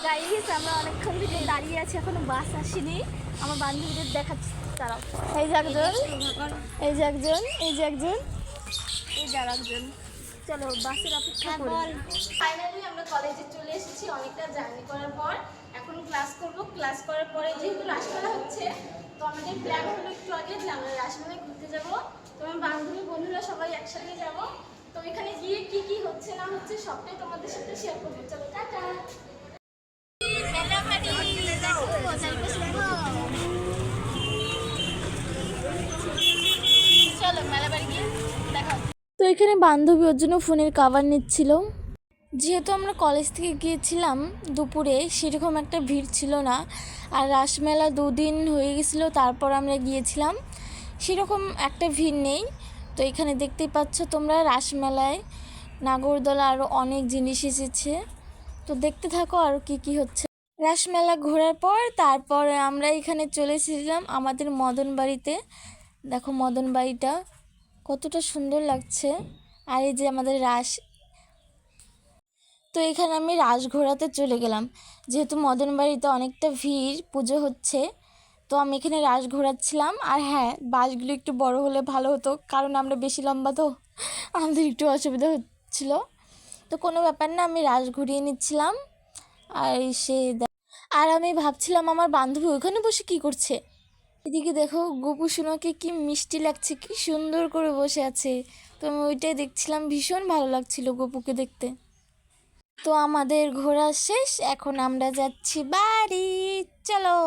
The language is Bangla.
গাইস আমরা অনেকক্ষণ থেকে দাঁড়িয়ে আছি, এখনো বাস আসেনি। আমার বান্ধবীদের দেখাচ্ছি, তারাও এই যে একজন, এই যে একজন, এই যে একজন, এই যে আর একজন। চলো বাসের অপেক্ষা করি। ফাইনালি আমরা কলেজে চলে এসেছি অনেকটা জার্নি করার পর। এখন ক্লাস করব, ক্লাস করার পরে যেহেতু রাসমেলা হচ্ছে, তো আমাদের প্ল্যান হলো একটু আগে যে আমরা রাসমেলায় ঘুরতে যাব। তো আমার বান্ধবী বন্ধুরা সবাই একসাথে যাব। তো এখানে গিয়ে কি কি হচ্ছে না হচ্ছে সবটাই তোমাদের সাথে শেয়ার করবো। চলো টাটা। চলো মেলা বাড়ি গিয়ে দেখা। তো এখানে বান্ধবী ওর জন্য ফোনের কভার নিচ্ছিল। যেহেতু আমরা কলেজ থেকে গিয়েছিলাম দুপুরে, সেরকম একটা ভিড় ছিল না। আর রাসমেলা 2 দিন হয়ে গেছিলো, তারপর আমরা গিয়েছিলাম, সেরকম একটা ভিড় নেই। তো এখানে দেখতেই পাচ্ছ তোমরা রাসমেলায় নাগরদোলা আরও অনেক জিনিস এসেছে। তো দেখতে থাকো আরও কি কি হচ্ছে। রাসমেলা ঘোরার পর তারপরে আমরা এখানে চলে এসেছিলাম আমাদের মদন বাড়িতে। দেখো মদন বাড়িটা কতটা সুন্দর লাগছে। আর এই যে আমাদের রাস। তো এখানে আমি রাস ঘোরাতে চলে গেলাম, যেহেতু মদন বাড়িতে অনেকটা ভিড়, পুজো হচ্ছে। তো আমি এখানে রাস ঘোরাচ্ছিলাম। আর হ্যাঁ, বাসগুলো একটু বড় হলে ভালো হতো, কারণ আমরা বেশি লম্বা, তো আমাদের একটু অসুবিধা হচ্ছিল। তো কোনো ব্যাপার না, আমি রাস ঘুরিয়ে নিচ্ছিলাম। আর আর আমি ভাবছিলাম আমার বান্ধবী ওখানে বসে কি করছে। এদিকে দেখো গোপু সোনাকে কি মিষ্টি লাগছে, কি সুন্দর করে বসে আছে। তো আমি ওইটাই দেখছিলাম, ভীষণ ভালো লাগছিল গোপুকে দেখতে। তো আমাদের ঘোরা শেষ, এখন আমরা যাচ্ছি বাড়ি। চলো।